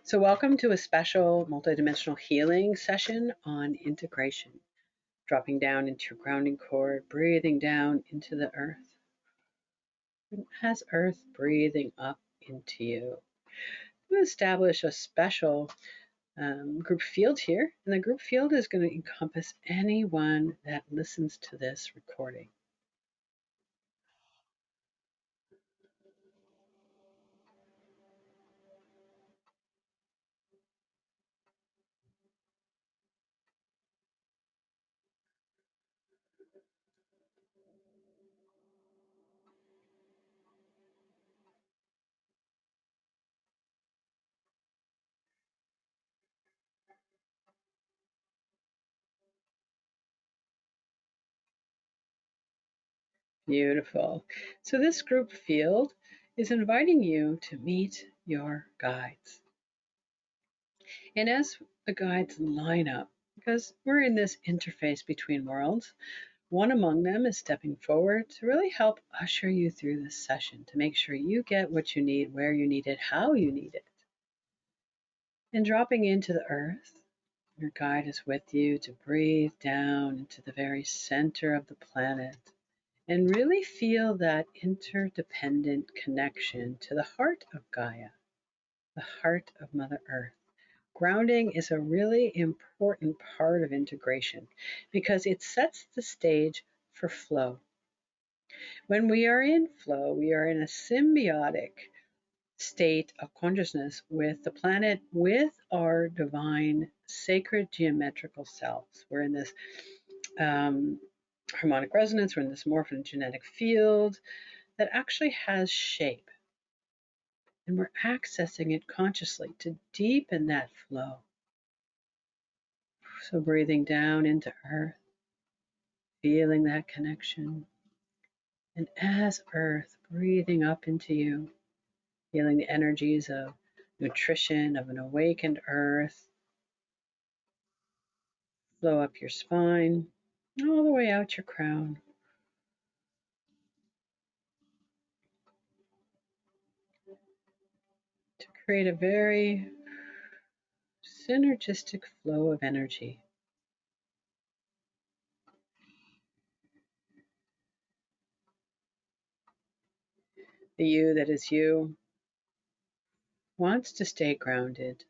So, welcome to a special multidimensional healing session on integration. Dropping down into your grounding cord, breathing down into the earth, and as earth breathing up into you. We'll establish a special group field here, and the group field is going to encompass anyone that listens to this recording. Beautiful. So, this group field is inviting you to meet your guides. And as the guides line up, because we're in this interface between worlds, one among them is stepping forward to really help usher you through this session to make sure you get what you need, where you need it, how you need it. And dropping into the earth, your guide is with you to breathe down into the very center of the planet and really feel that interdependent connection to the heart of Gaia, the heart of Mother Earth. Grounding is a really important part of integration because it sets the stage for flow. When we are in flow, we are in a symbiotic state of consciousness with the planet, with our divine, sacred geometrical selves. We're in this harmonic resonance, we're in this morphogenetic field that actually has shape. And we're accessing it consciously to deepen that flow. So breathing down into earth, feeling that connection. And as earth, breathing up into you, feeling the energies of nutrition, of an awakened earth, flow up your spine, all the way out your crown. To create a very synergistic flow of energy. The you that is you wants to stay grounded,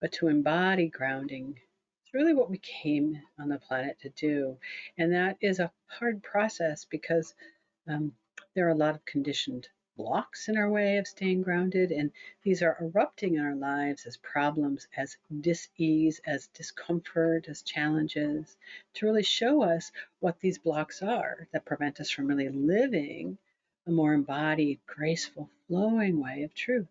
but to embody grounding is really what we came on the planet to do. And that is a hard process because there are a lot of conditioned blocks in our way of staying grounded, and these are erupting in our lives as problems, as dis-ease, as discomfort, as challenges, to really show us what these blocks are that prevent us from really living a more embodied, graceful, flowing way of truth.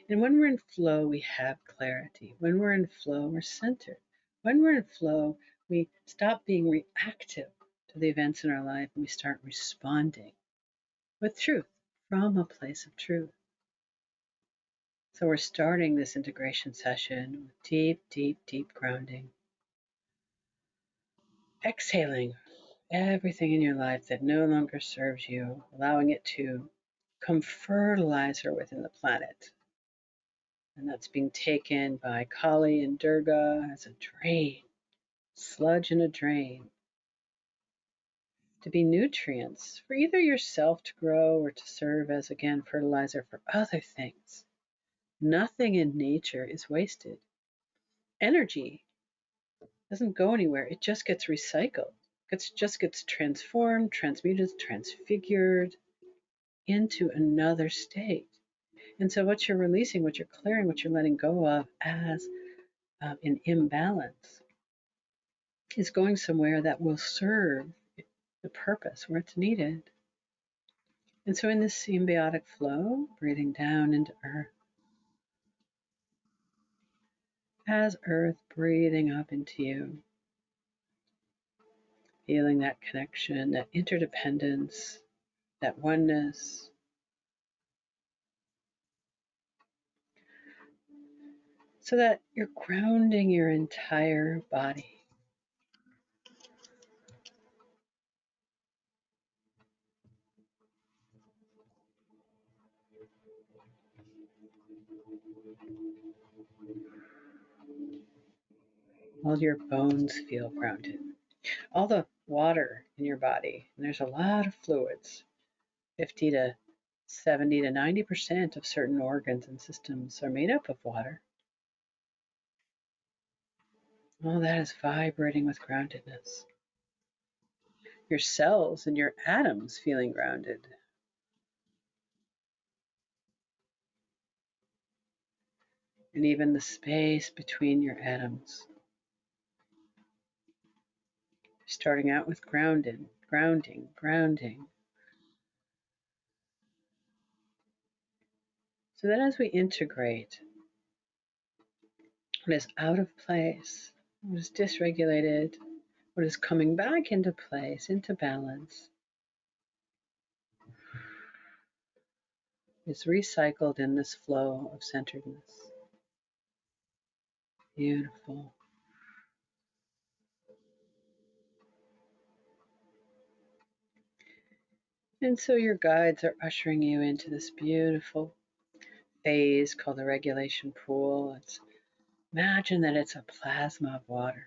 And when we're in flow, we have clarity. When we're in flow, we're centered. When we're in flow, we stop being reactive to the events in our life and we start responding with truth, from a place of truth. So we're starting this integration session with deep, deep, deep grounding. Exhaling everything in your life that no longer serves you, allowing it to become fertilizer within the planet. And that's being taken by Kali and Durga as a drain, sludge in a drain, to be nutrients for either yourself to grow or to serve as, again, fertilizer for other things. Nothing in nature is wasted. Energy doesn't go anywhere. It just gets recycled. It just gets transformed, transmuted, transfigured into another state. And so what you're releasing, what you're clearing, what you're letting go of as an imbalance is going somewhere that will serve the purpose where it's needed. And so in this symbiotic flow, breathing down into earth, as earth breathing up into you, feeling that connection, that interdependence, that oneness. So that you're grounding your entire body. All your bones feel grounded. All the water in your body, and there's a lot of fluids, 50 to 70 to 90% of certain organs and systems are made up of water. All that is vibrating with groundedness. Your cells and your atoms feeling grounded. And even the space between your atoms. Starting out with grounding. So that as we integrate what is out of place, what is dysregulated, what is coming back into place, into balance, is recycled in this flow of centeredness. Beautiful. And so your guides are ushering you into this beautiful phase called the regulation pool. Imagine that it's a plasma of water.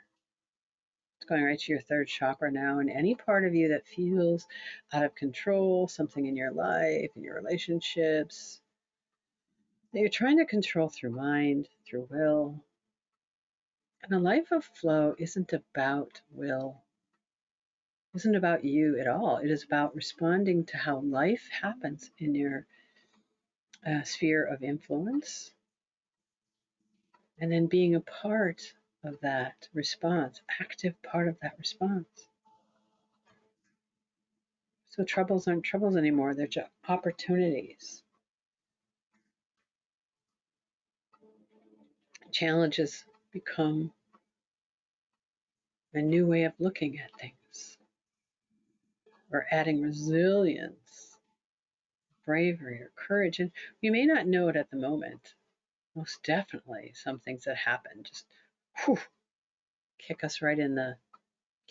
It's going right to your third chakra now, and any part of you that feels out of control, something in your life, in your relationships, that you're trying to control through mind, through will. And a life of flow isn't about will, isn't about you at all. It is about responding to how life happens in your sphere of influence, and then being a part of that response, active part of that response. So troubles aren't troubles anymore, they're just opportunities. Challenges become a new way of looking at things, or adding resilience, bravery, or courage. And we may not know it at the moment. Most definitely, some things that happen just whew, kick us right in the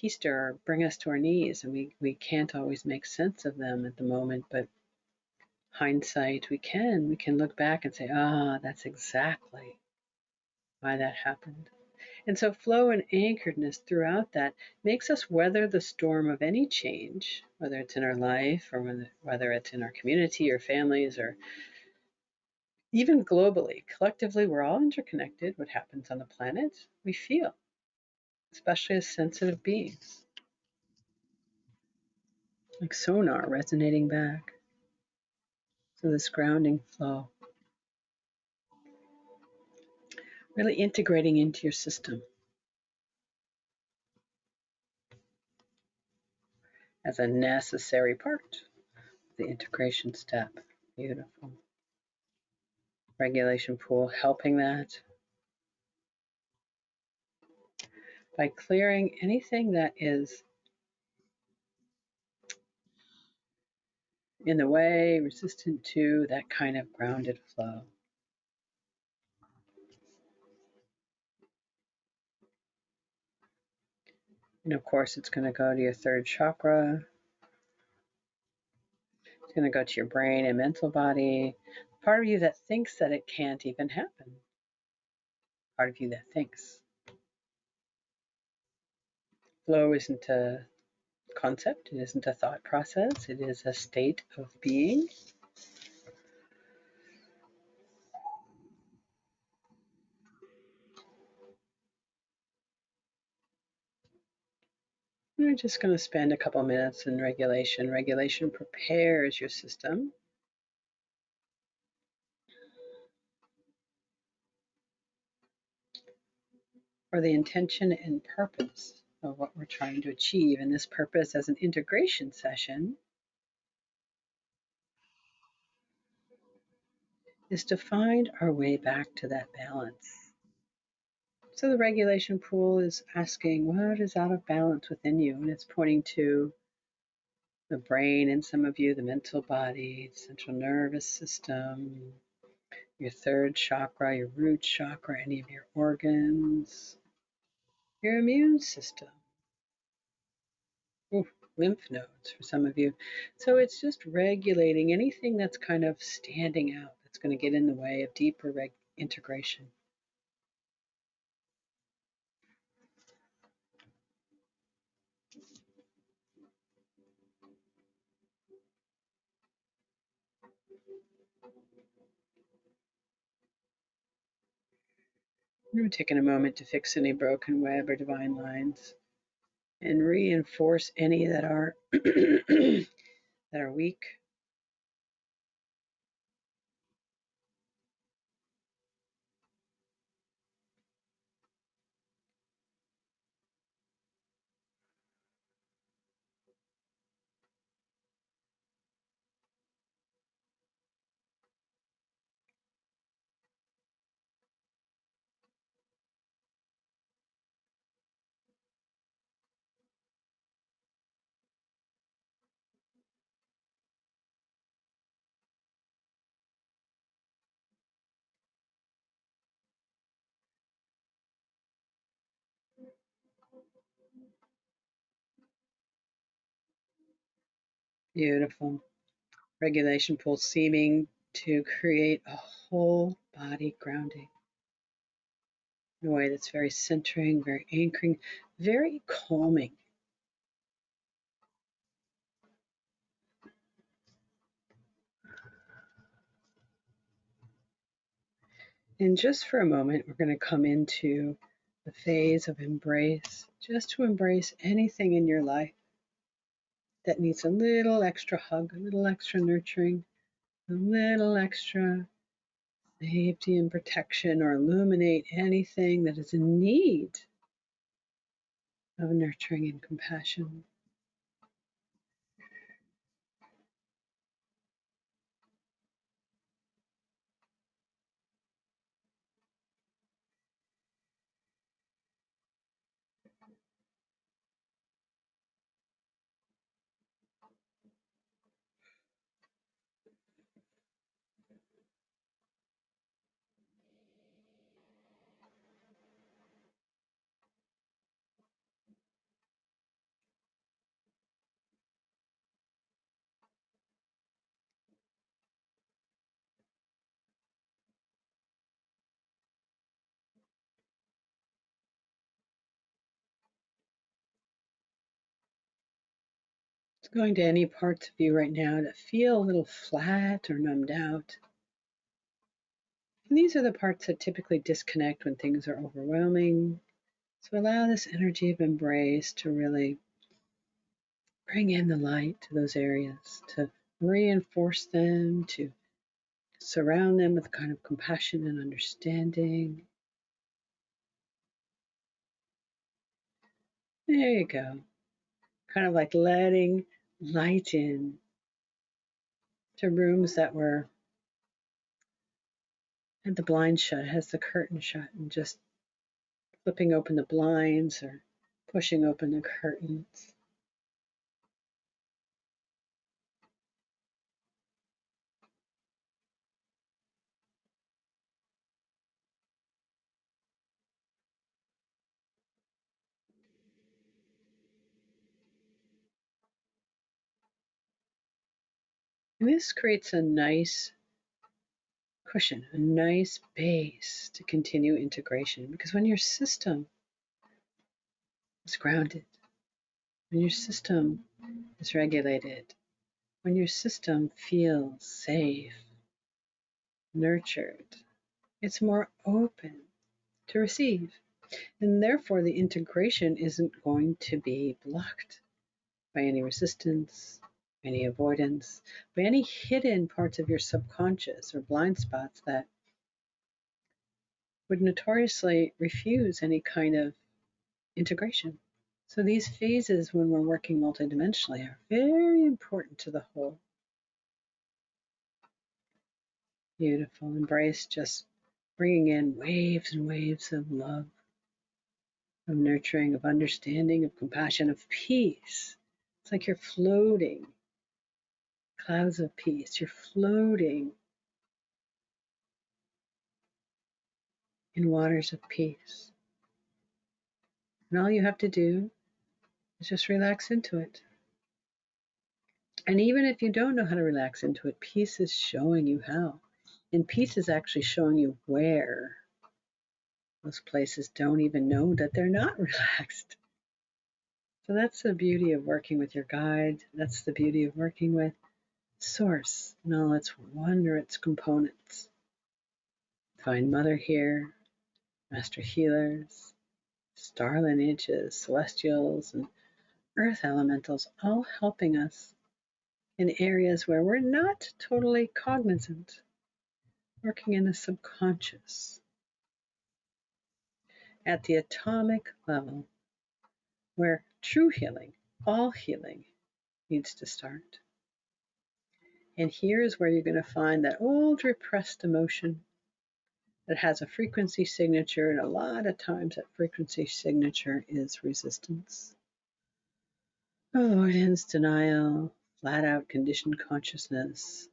keister or bring us to our knees, and we can't always make sense of them at the moment, but hindsight, we can look back and say, that's exactly why that happened. And so flow and anchoredness throughout that makes us weather the storm of any change, whether it's in our life or whether it's in our community or families or even globally. Collectively, we're all interconnected. What happens on the planet, we feel, especially as sensitive beings, like sonar resonating back. So this grounding flow, really integrating into your system as a necessary part of the integration step. Beautiful. Regulation pool helping that by clearing anything that is in the way, resistant to that kind of grounded flow. And of course, it's going to go to your third chakra. It's going to go to your brain and mental body. Part of you that thinks that it can't even happen. Part of you that thinks. Flow isn't a concept, it isn't a thought process, it is a state of being. We're just going to spend a couple minutes in regulation. Regulation prepares your system for the intention and purpose of what we're trying to achieve. And this purpose as an integration session is to find our way back to that balance. So the regulation pool is asking what is out of balance within you, and it's pointing to the brain in some of you, the mental body, central nervous system, your third chakra, your root chakra, any of your organs, your immune system, lymph nodes for some of you. So it's just regulating anything that's kind of standing out, that's going to get in the way of deeper integration. We're taking a moment to fix any broken web or divine lines and reinforce any that are that are weak. Beautiful. Regulation pulse seeming to create a whole body grounding in a way that's very centering, very anchoring, very calming. And just for a moment, we're going to come into the phase of embrace, just to embrace anything in your life that needs a little extra hug, a little extra nurturing, a little extra safety and protection, or illuminate anything that is in need of nurturing and compassion. It's going to any parts of you right now that feel a little flat or numbed out. And these are the parts that typically disconnect when things are overwhelming. So allow this energy of embrace to really bring in the light to those areas, to reinforce them, to surround them with kind of compassion and understanding. There you go. Kind of like letting light in to rooms that were had the blind shut, has the curtain shut, and just flipping open the blinds or pushing open the curtains. And this creates a nice cushion, a nice base to continue integration. Because when your system is grounded, when your system is regulated, when your system feels safe, nurtured, it's more open to receive. And therefore, the integration isn't going to be blocked by any resistance, any avoidance, by any hidden parts of your subconscious or blind spots that would notoriously refuse any kind of integration. So these phases, when we're working multidimensionally, are very important to the whole. Beautiful. Embrace just bringing in waves and waves of love, of nurturing, of understanding, of compassion, of peace. It's like you're floating, clouds of peace. You're floating in waters of peace. And all you have to do is just relax into it. And even if you don't know how to relax into it, peace is showing you how. And peace is actually showing you where those places don't even know that they're not relaxed. So that's the beauty of working with your guide. That's the beauty of working with Source and all its wonder, its components. Find Mother here, Master Healers, star lineages, celestials, and earth elementals, all helping us in areas where we're not totally cognizant, working in the subconscious at the atomic level, where true healing, all healing, needs to start. And here is where you're going to find that old repressed emotion that has a frequency signature, and a lot of times that frequency signature is resistance, avoidance, denial, flat out conditioned consciousness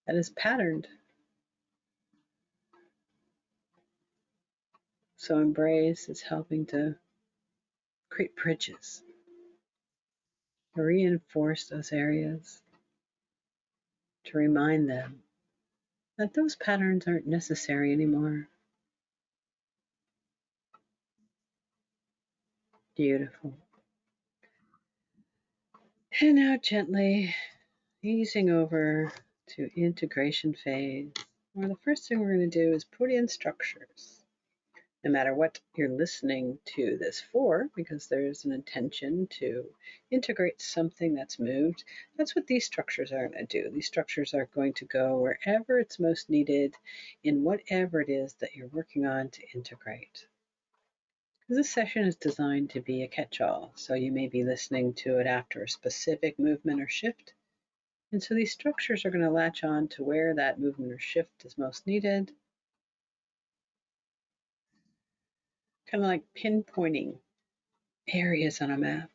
that is patterned. So embrace is helping to create bridges, reinforce those areas, to remind them that those patterns aren't necessary anymore. Beautiful. And now gently easing over to integration phase, where the first thing we're going to do is put in structures. No matter what you're listening to this for, because there's an intention to integrate something that's moved, that's what these structures are going to do. These structures are going to go wherever it's most needed in whatever it is that you're working on to integrate. This session is designed to be a catch-all, so you may be listening to it after a specific movement or shift. And so these structures are going to latch on to where that movement or shift is most needed, kind of like pinpointing areas on a map.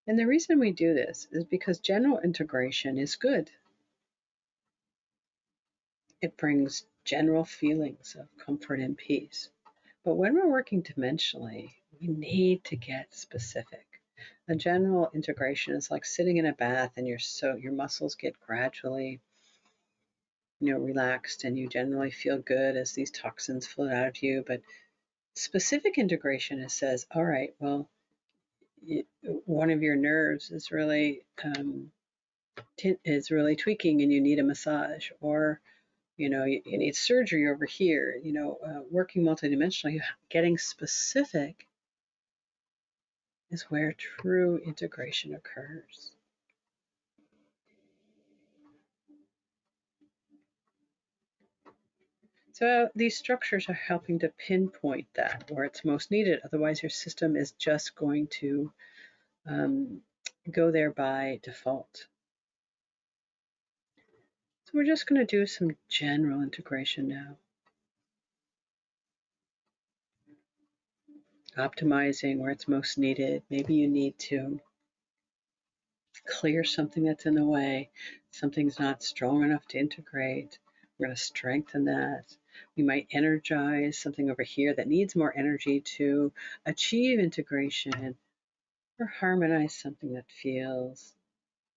And the reason we do this is because general integration is good. It brings general feelings of comfort and peace. But when we're working dimensionally, we need to get specific. A general integration is like sitting in a bath and your muscles get gradually relaxed, and you generally feel good as these toxins float out of you. But specific integration says, all right, well, one of your nerves is really tweaking and you need a massage, or you need surgery over here. Working multidimensionally, getting specific is where true integration occurs. So these structures are helping to pinpoint that where it's most needed. Otherwise, your system is just going to go there by default. So we're just going to do some general integration now. Optimizing where it's most needed. Maybe you need to clear something that's in the way. Something's not strong enough to integrate. We're going to strengthen that. We might energize something over here that needs more energy to achieve integration, or harmonize something that feels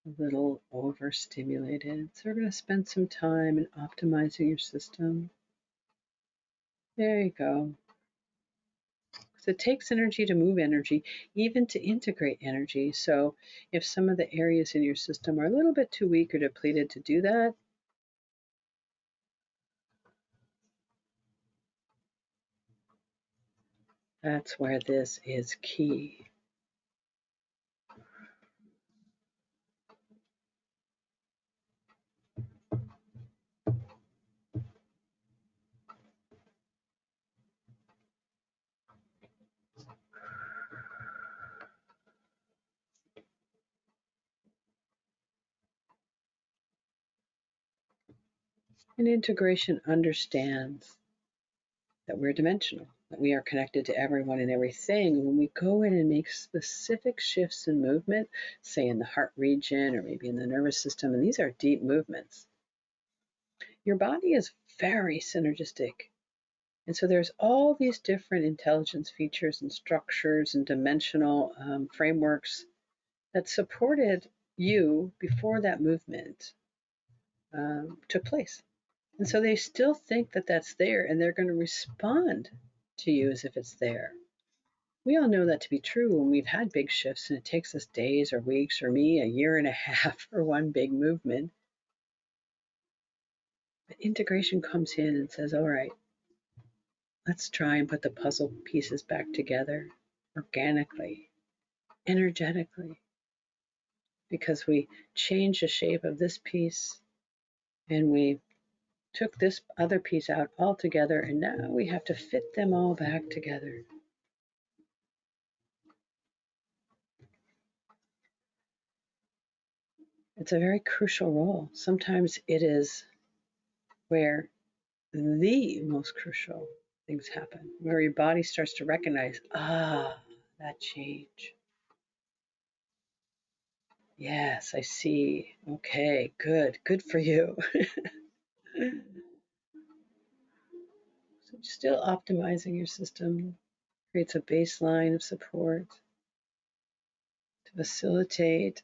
a little overstimulated. So we're going to spend some time in optimizing your system. There you go. So it takes energy to move energy, even to integrate energy. So if some of the areas in your system are a little bit too weak or depleted to do that, that's where this is key. And integration understands that we're dimensional, that we are connected to everyone and everything. When we go in and make specific shifts in movement, say in the heart region or maybe in the nervous system, and these are deep movements, your body is very synergistic. And so there's all these different intelligence features and structures and dimensional frameworks that supported you before that movement took place. And so they still think that that's there and they're going to respond to you as if it's there. We all know that to be true when we've had big shifts and it takes us days or weeks or me a year and a half for one big movement. But integration comes in and says, all right, let's try and put the puzzle pieces back together organically, energetically, because we changed the shape of this piece and we took this other piece out altogether, and now we have to fit them all back together. It's a very crucial role. Sometimes it is where the most crucial things happen, where your body starts to recognize, that change. Yes, I see. Okay, good for you. So still optimizing your system creates a baseline of support to facilitate.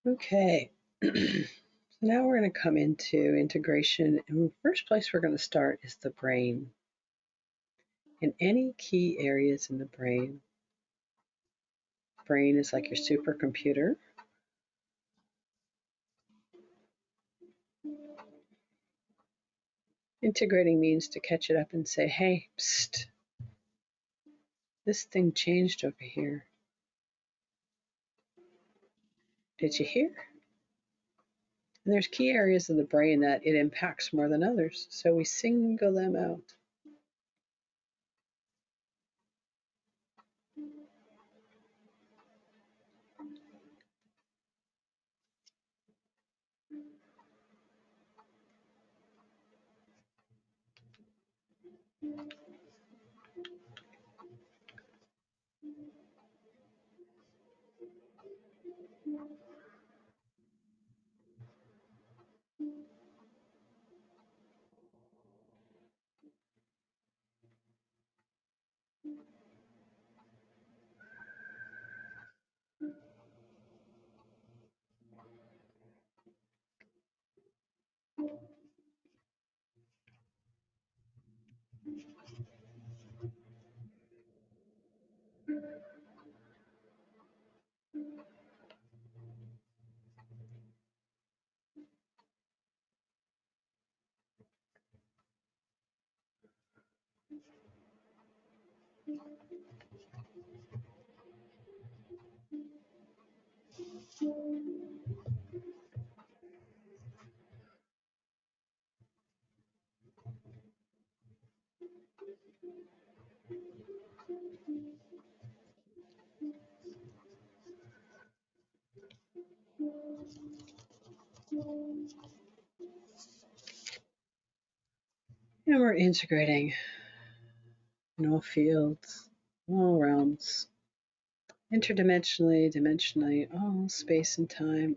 Okay. So now we're going to come into integration. And the first place we're going to start is the brain. In any key areas in the brain, brain is like your supercomputer. Integrating means to catch it up and say, hey, psst, this thing changed over here. Did you hear? And there's key areas of the brain that it impacts more than others, so we single them out. And we're integrating in all fields, all realms, interdimensionally, dimensionally, all space and time,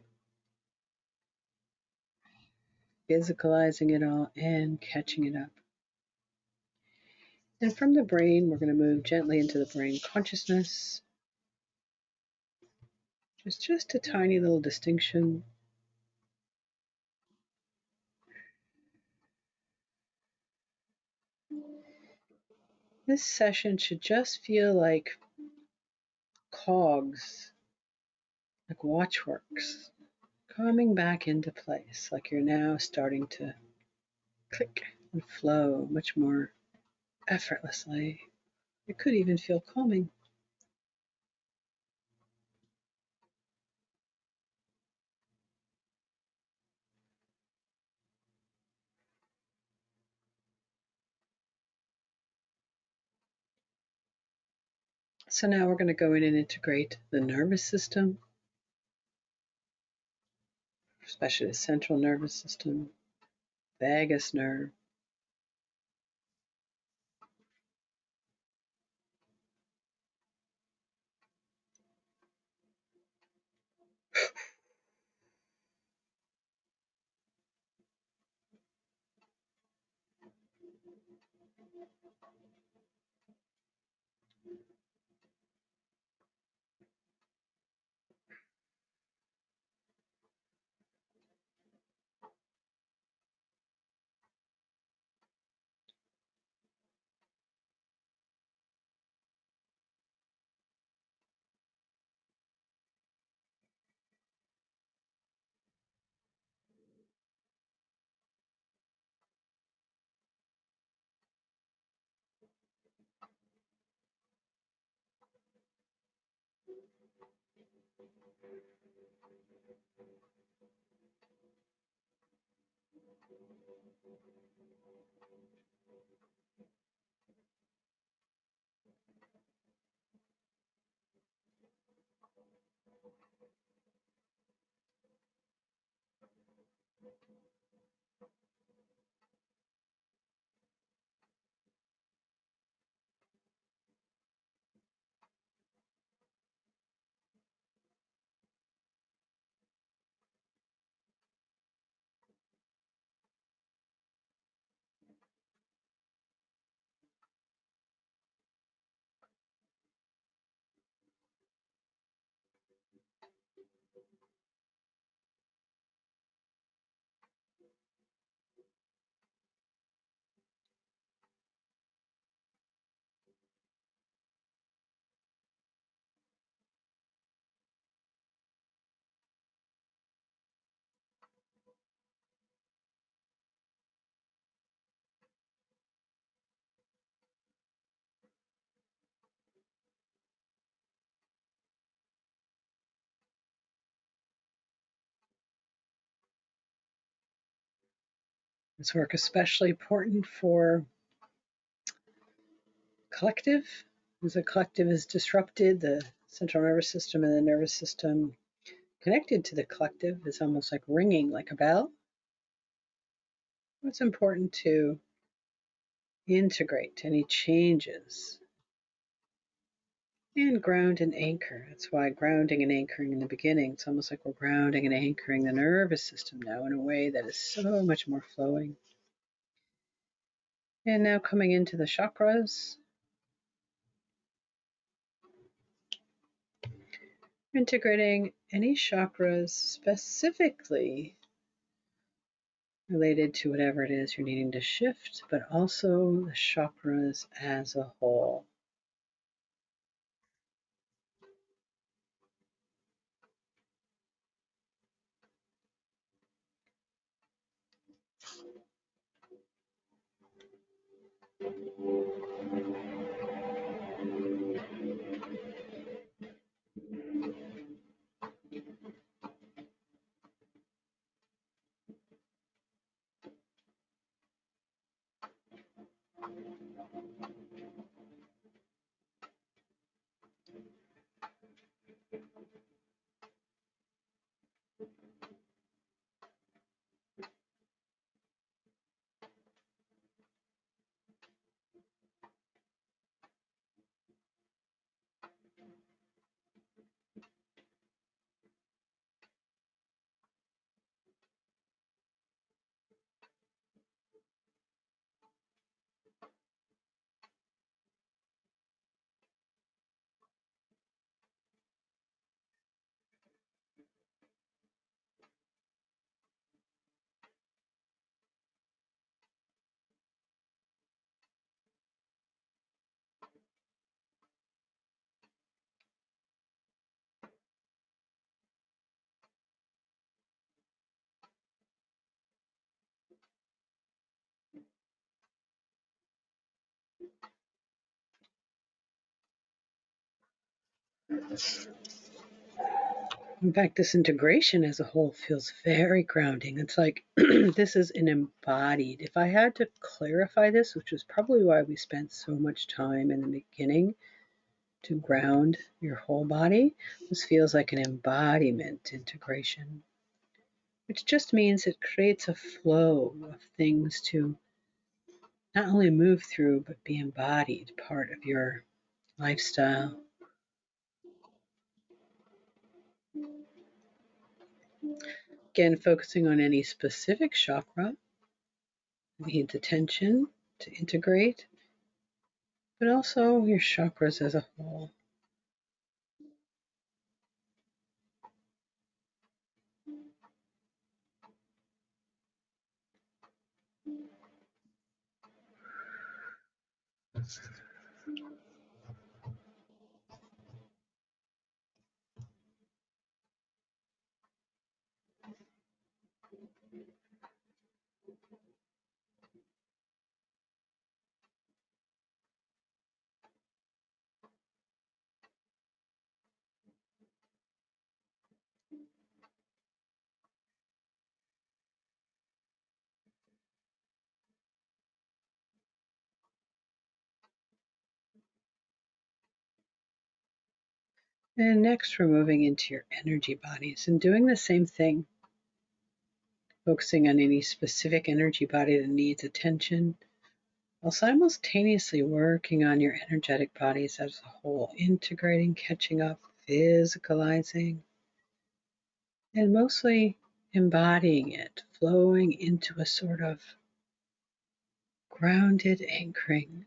physicalizing it all and catching it up. And from the brain, we're going to move gently into the brain consciousness. There's just a tiny little distinction. This session should just feel like cogs, like watchworks, coming back into place, like you're now starting to click and flow much more effortlessly. It could even feel calming. So now we're going to go in and integrate the nervous system, especially the central nervous system, vagus nerve. This work is especially important for collective. As the collective is disrupted, the central nervous system and the nervous system connected to the collective is almost like ringing like a bell. It's important to integrate any changes and ground and anchor. That's why grounding and anchoring in the beginning, it's almost like we're grounding and anchoring the nervous system now in a way that is so much more flowing. And now coming into the chakras, integrating any chakras specifically related to whatever it is you're needing to shift, but also the chakras as a whole. In fact, this integration as a whole feels very grounding. It's like this is an embodied. If I had to clarify this, which is probably why we spent so much time in the beginning to ground your whole body, this feels like an embodiment integration, which just means it creates a flow of things to not only move through, but be embodied, part of your lifestyle. Again, focusing on any specific chakra needs attention to integrate, but also your chakras as a whole. And next, we're moving into your energy bodies and doing the same thing, focusing on any specific energy body that needs attention, while simultaneously working on your energetic bodies as a whole, integrating, catching up, physicalizing, and mostly embodying it, flowing into a sort of grounded anchoring.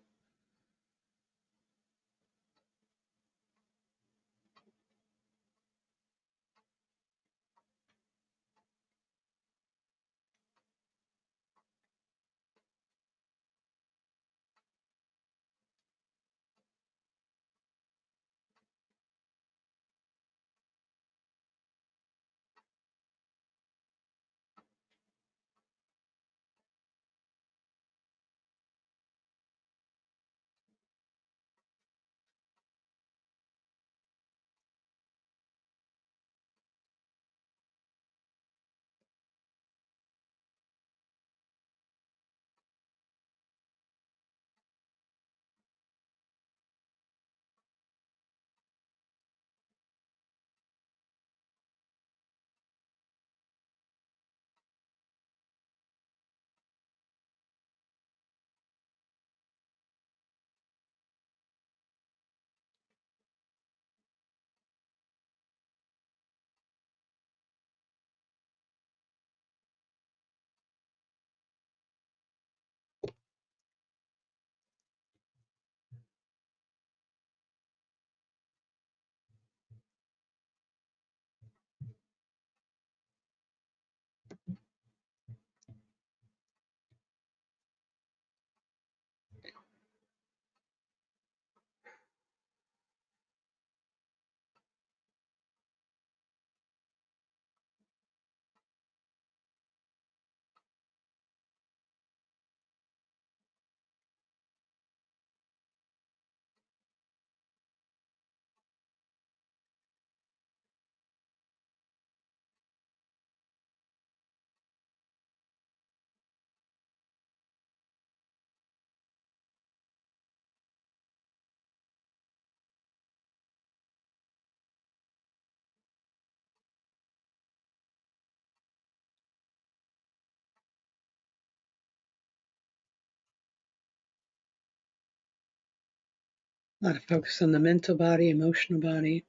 A lot of focus on the mental body, emotional body,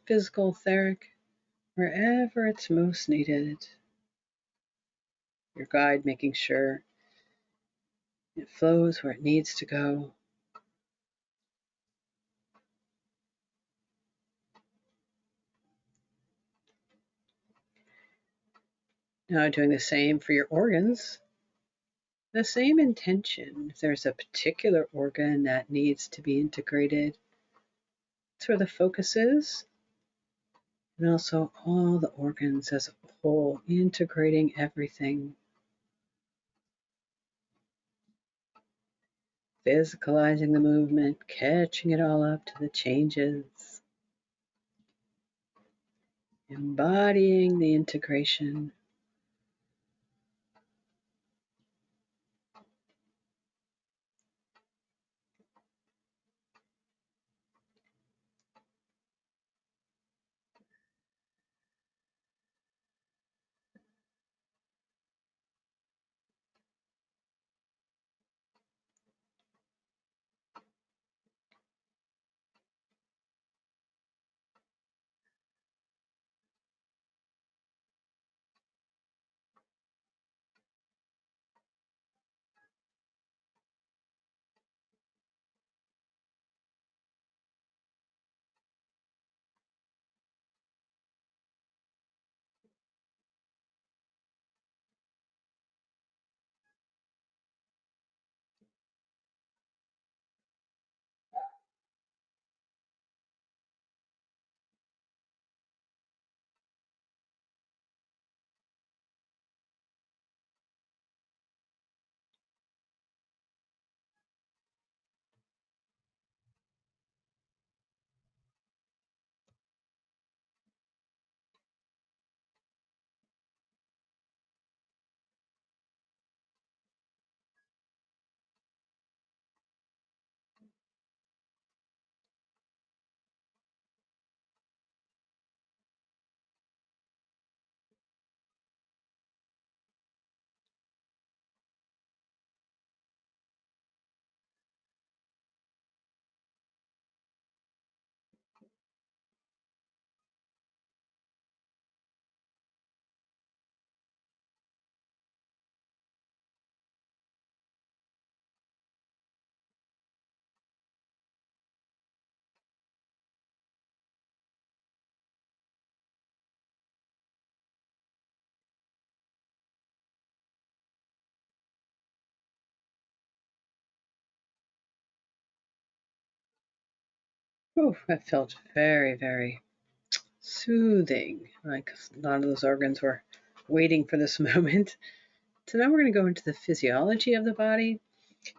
physical, etheric, wherever it's most needed. Your guide making sure it flows where it needs to go. Now doing the same for your organs. The same intention. If there's a particular organ that needs to be integrated, that's where the focus is. And also all the organs as a whole, integrating everything. Physicalizing the movement, catching it all up to the changes. embodying the integration. Ooh, that felt very, very soothing. Like a lot of those organs were waiting for this moment. So now we're going to go into the physiology of the body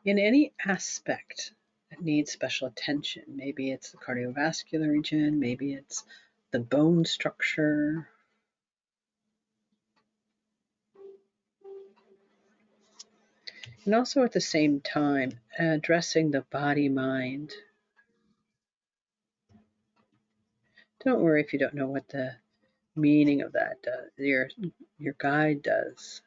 in any aspect that needs special attention. Maybe it's the cardiovascular region, maybe it's the bone structure. And also at the same time, addressing the body mind. Don't worry if you don't know what the meaning of that does. Your guide does.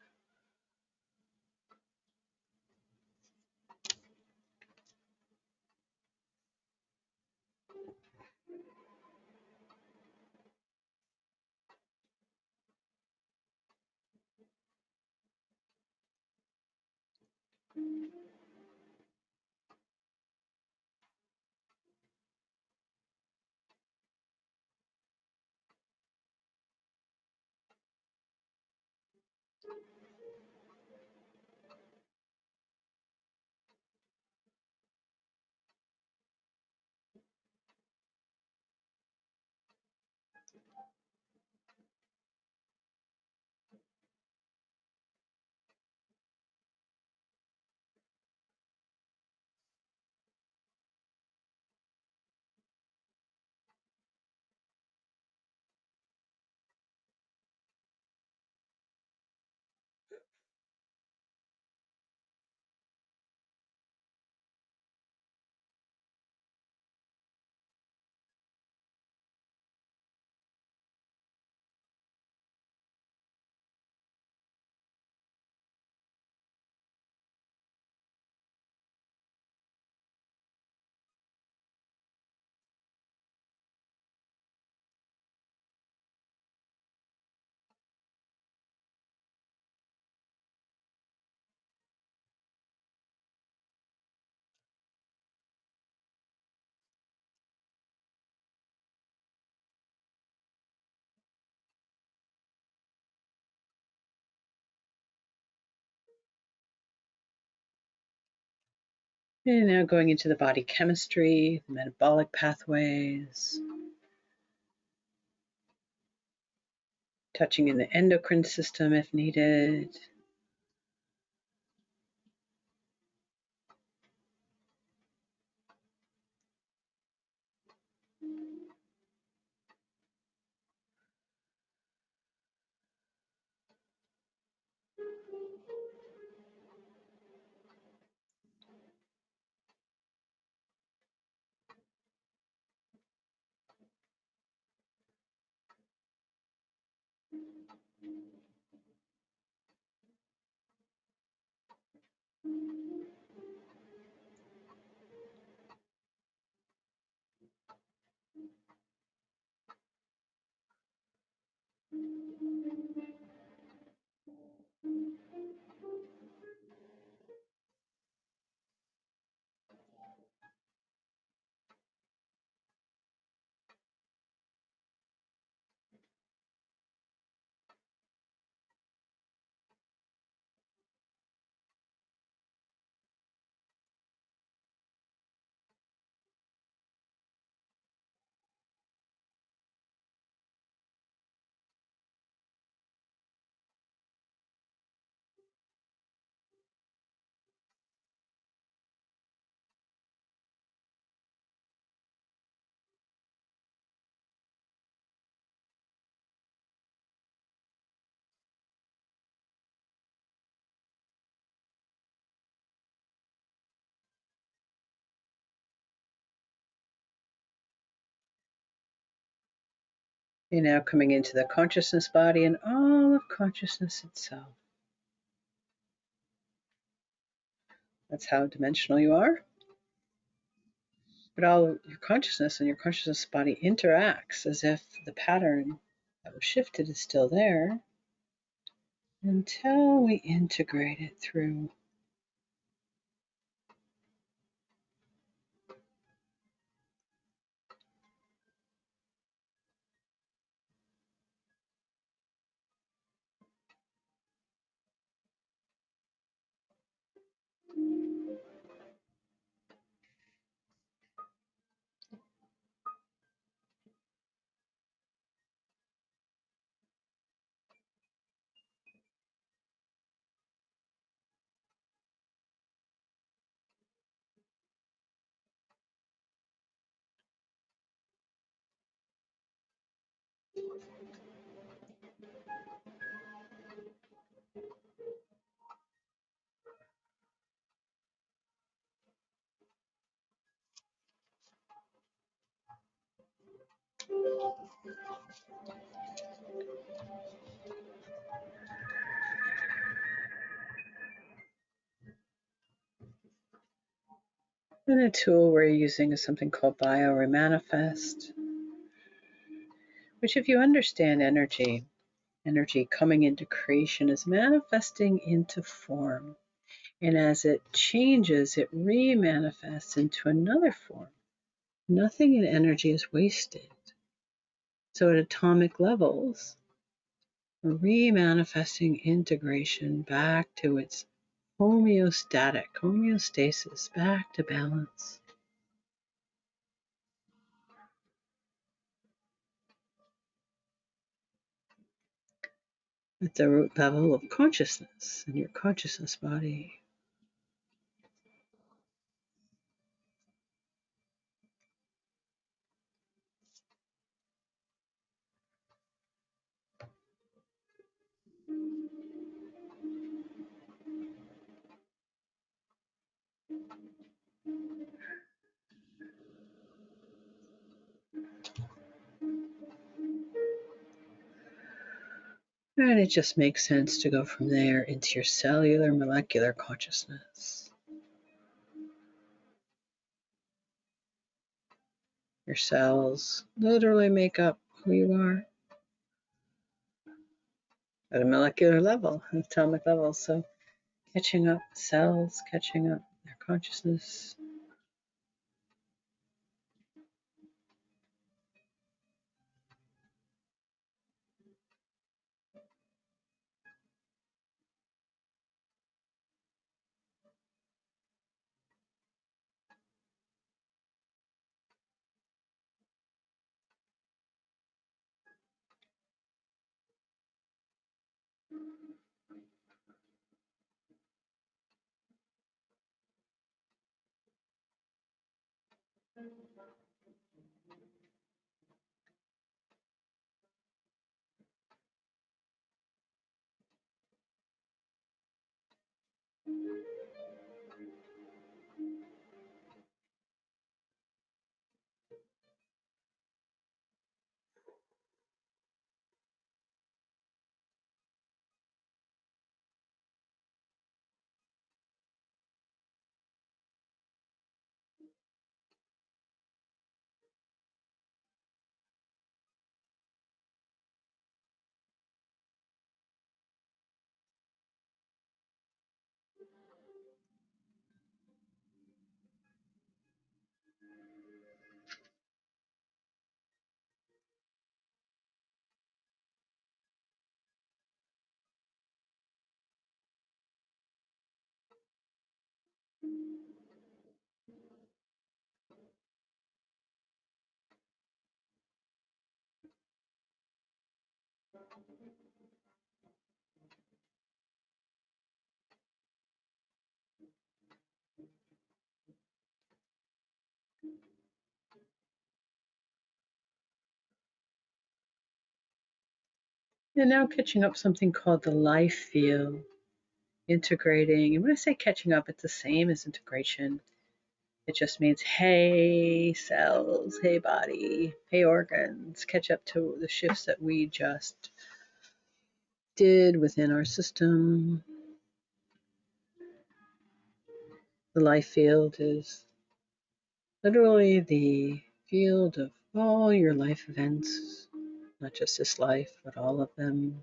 And now going into the body chemistry, metabolic pathways, touching in the endocrine system if needed. You're now coming into the consciousness body and all of consciousness itself. That's how dimensional you are. But all your consciousness and your consciousness body interacts as if the pattern that was shifted is still there until we integrate it through. And a tool we're using is something called Bioremanifest, which if you understand energy coming into creation is manifesting into form. And as it changes, it re-manifests into another form. Nothing in energy is wasted. So at atomic levels, we're re-manifesting integration back to its homeostasis, back to balance. At the root level of consciousness in your consciousness body. And it just makes sense to go from there into your cellular molecular consciousness. Your cells literally make up who you are at a molecular level, an atomic level. So catching up cells, catching up their consciousness. And now catching up something called the life field, integrating. And when I say catching up, it's the same as integration. It just means, hey, cells, hey, body, hey, organs, catch up to the shifts that we just did within our system. The life field is literally the field of all your life events, not just this life, but all of them.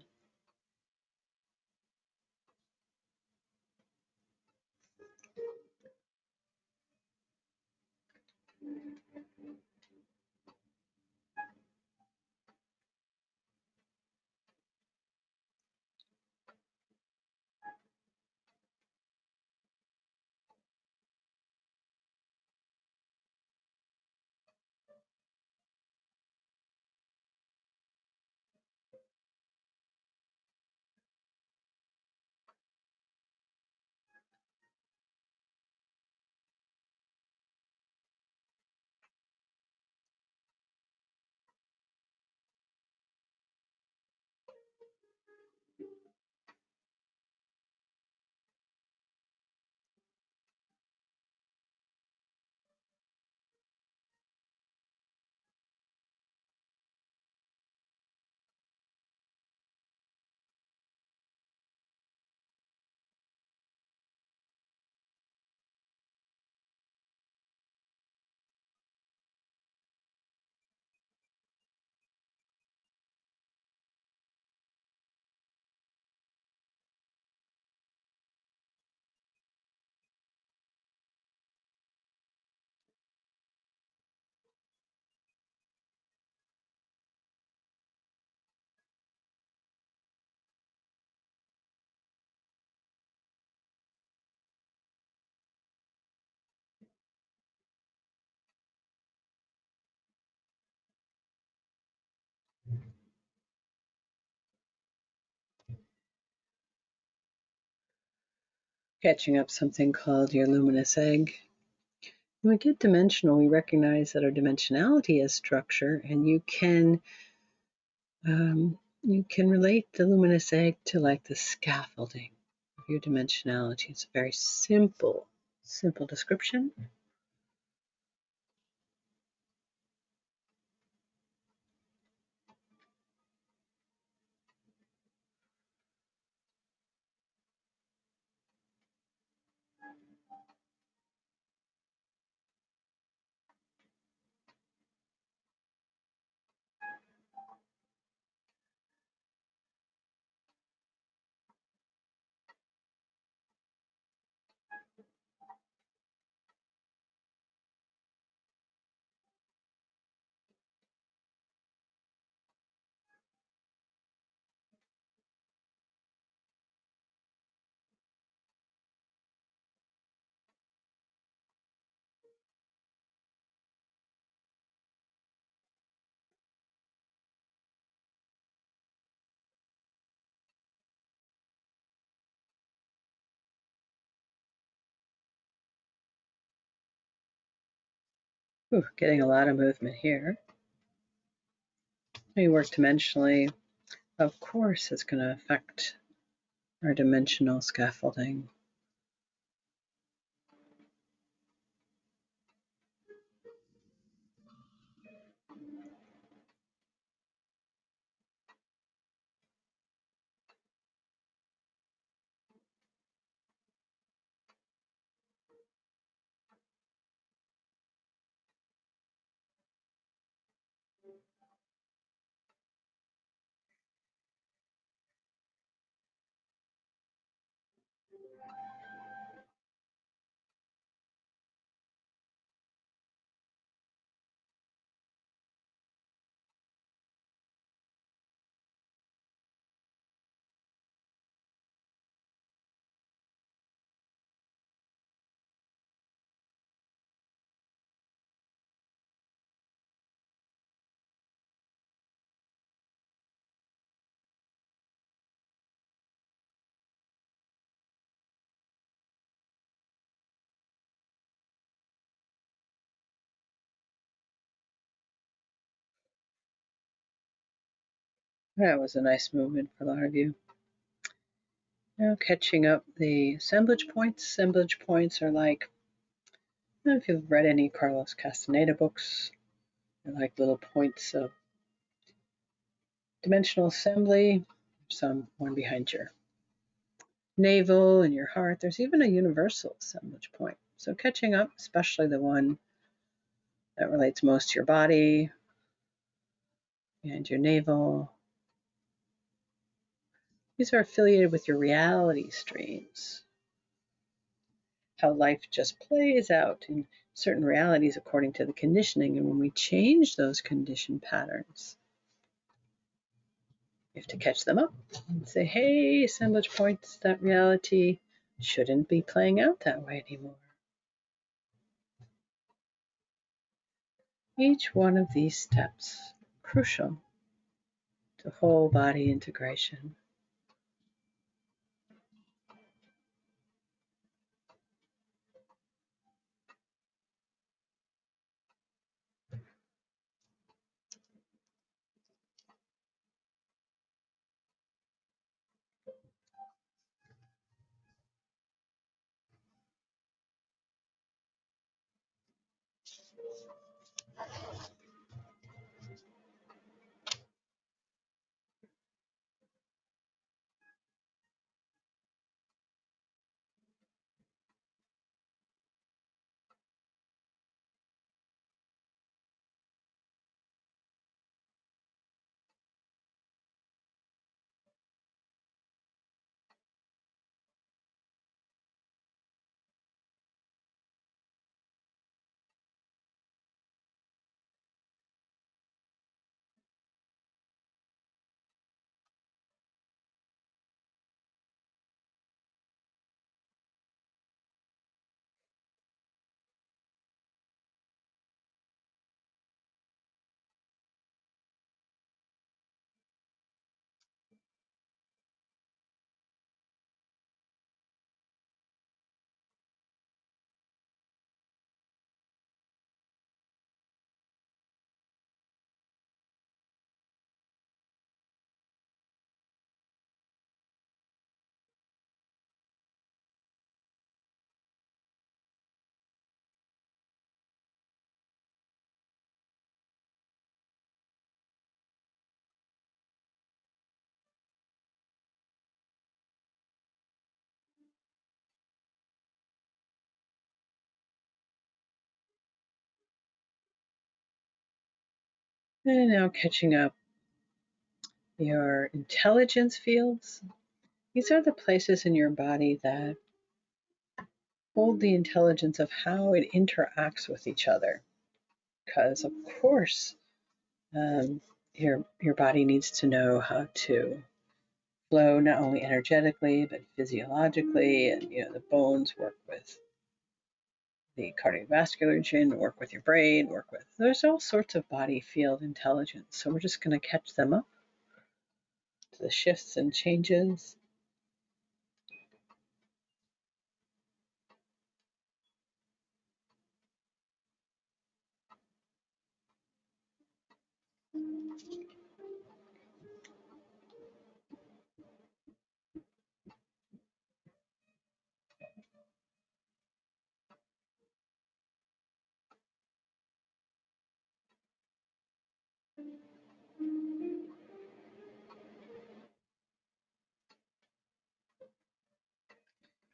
Catching up something called your luminous egg. When we get dimensional, we recognize that our dimensionality is structure, and you can relate the luminous egg to like the scaffolding of your dimensionality. It's a very simple description. Ooh, getting a lot of movement here. When you work dimensionally, of course, it's going to affect our dimensional scaffolding. That was a nice movement for a lot of you. Now catching up the assemblage points. Assemblage points are like And if you've read any Carlos Castaneda books, they're like little points of dimensional assembly. Some one behind your navel and your heart. There's even a universal assemblage point. So catching up, especially the one that relates most to your body and your navel. These are affiliated with your reality streams, how life just plays out in certain realities according to the conditioning. And when we change those condition patterns, you have to catch them up and say, hey, assemblage points, that reality shouldn't be playing out that way anymore. Each one of these steps crucial to whole body integration. And now catching up your intelligence fields. These are the places in your body that hold the intelligence of how it interacts with each other. Because of course, your body needs to know how to flow not only energetically but physiologically, and the bones work with the cardiovascular engine, work with your brain, work with. There's all sorts of body field intelligence. So we're just going to catch them up to the shifts and changes.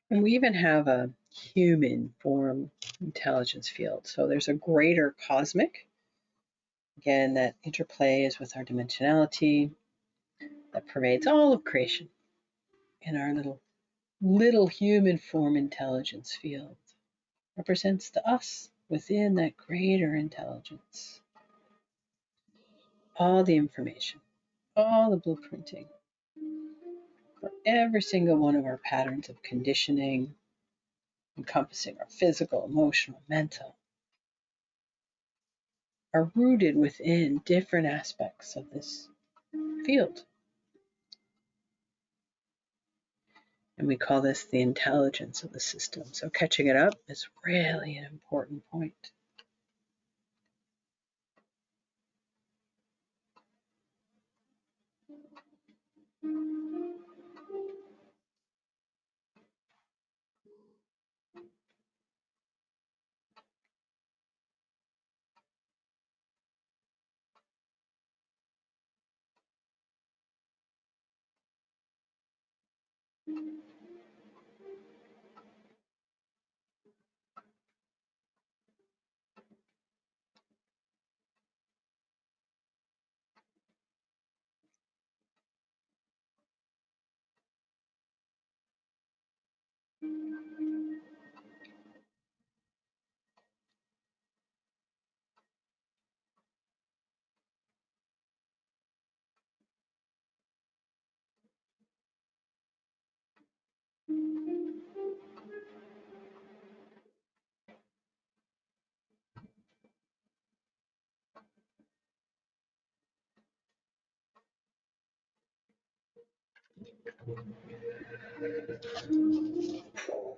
And we even have a human form intelligence field. So there's a greater cosmic, again, that interplays with our dimensionality that pervades all of creation in our little human form intelligence field. Represents the us within that greater intelligence. All the information, all the blueprinting for every single one of our patterns of conditioning, encompassing our physical, emotional, mental, are rooted within different aspects of this field. And we call this the intelligence of the system. So catching it up is really an important point.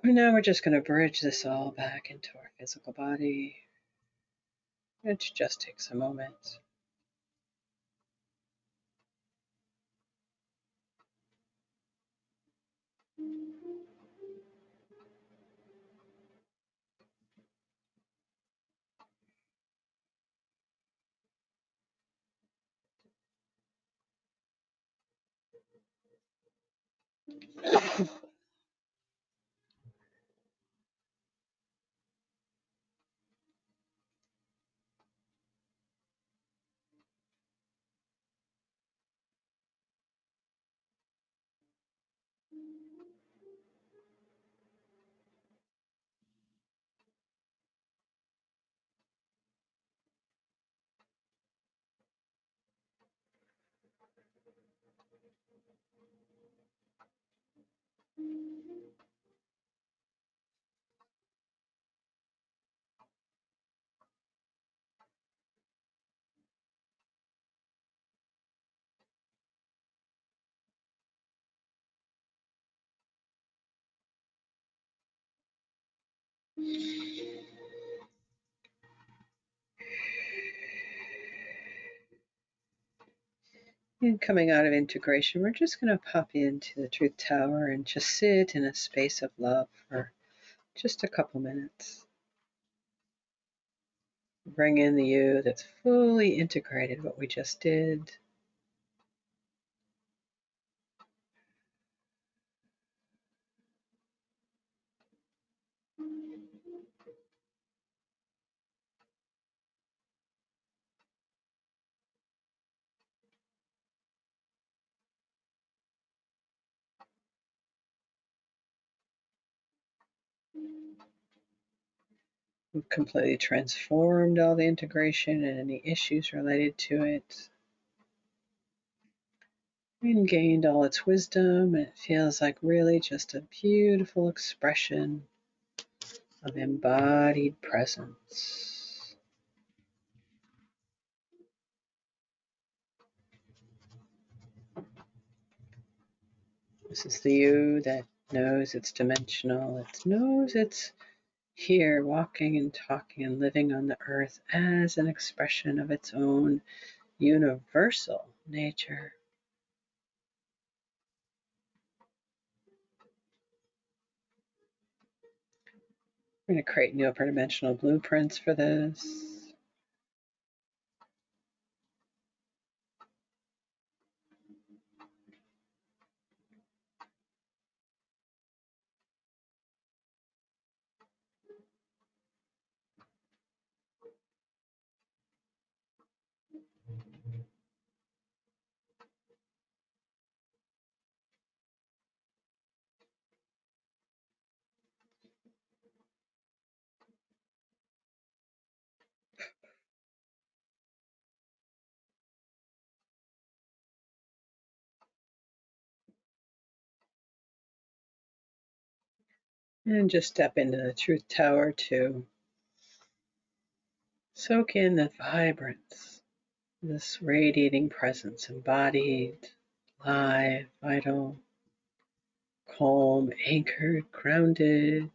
And now we're just going to bridge this all back into our physical body. It just takes a moment. And coming out of integration, we're just going to pop into the Truth Tower and just sit in a space of love for just a couple minutes. Bring in the you that's fully integrated what we just did. We've completely transformed all the integration and any issues related to it. And gained all its wisdom, and it feels like really just a beautiful expression of embodied presence. This is the you that knows it's dimensional. It knows it's here walking and talking and living on the earth as an expression of its own universal nature. We're going to create new upper-dimensional blueprints for this. And just step into the Truth Tower to soak in the vibrance, this radiating presence, embodied, live, vital, calm, anchored, grounded,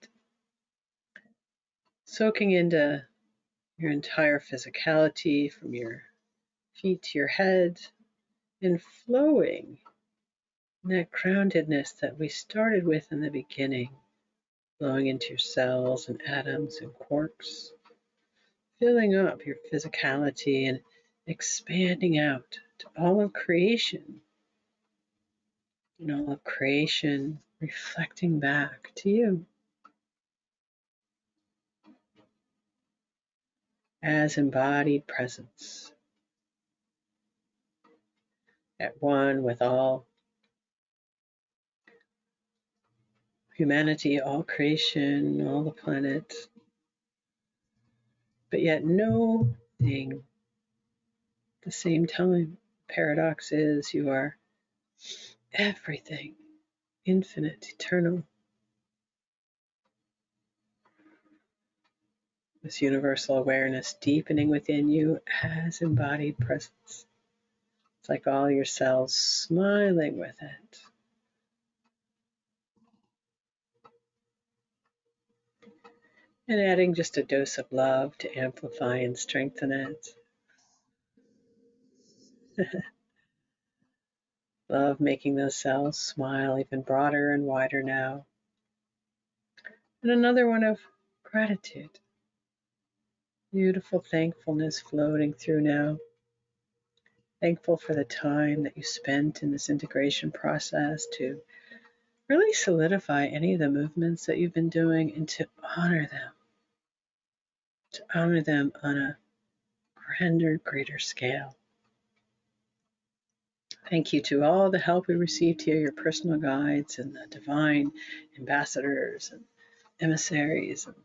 soaking into your entire physicality from your feet to your head and flowing in that groundedness that we started with in the beginning, flowing into your cells and atoms and quarks, filling up your physicality and expanding out to all of creation, and all of creation reflecting back to you as embodied presence, at one with all humanity, all creation, all the planet, but yet knowing at the same time. Paradox is you are everything, infinite, eternal. This universal awareness deepening within you as embodied presence. It's like all your cells smiling with it, And adding just a dose of love to amplify and strengthen it. Love making those cells smile even broader and wider now. And another one of gratitude. Beautiful thankfulness floating through now. Thankful for the time that you spent in this integration process to really solidify any of the movements that you've been doing and to honor them on a grander, greater scale. Thank you to all the help we received here, your personal guides and the divine ambassadors and emissaries and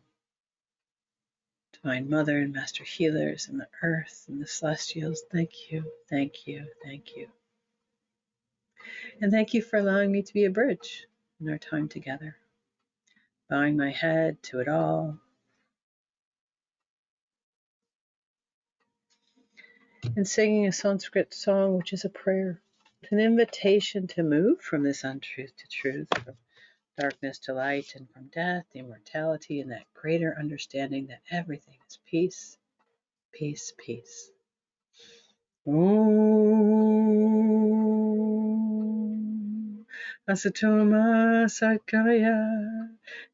Divine Mother and Master Healers and the earth and the celestials. Thank you, thank you, thank you. And thank you for allowing me to be a bridge in our time together. Bowing my head to it all. And singing a Sanskrit song, which is a prayer. It's an invitation to move from this untruth to truth, from darkness to light, and from death to immortality, and that greater understanding that everything is peace, peace, peace. Om Asatoma Satkamaya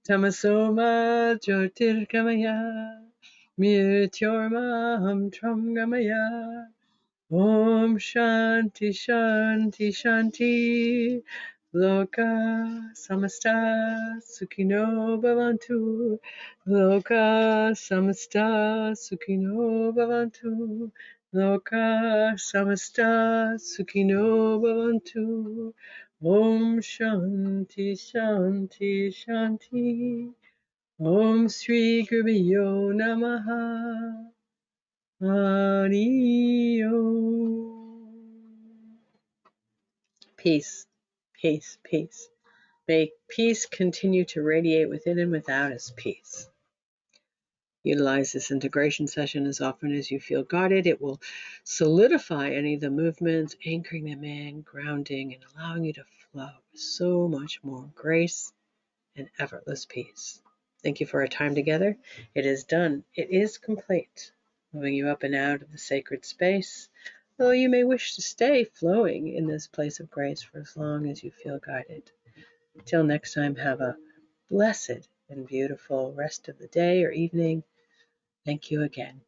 Tamasoma Jyotirgamaya Mrityorma Tramgamaya Om Shanti Shanti Shanti Loka Samasta Sukhino Bhavantu Loka Samasta Sukhino Bhavantu Loka Samasta Sukhino Bhavantu Om Shanti Shanti Shanti Om Sri Gurubhyo Namaha Hari-om. Peace, peace, peace. May peace continue to radiate within and without as peace. Utilize this integration session as often as you feel guided. It will solidify any of the movements, anchoring them in, grounding, and allowing you to flow with so much more grace and effortless peace. Thank you for our time together. It is done. It is complete. Moving you up and out of the sacred space, though you may wish to stay flowing in this place of grace for as long as you feel guided. Until next time, have a blessed and beautiful rest of the day or evening. Thank you again.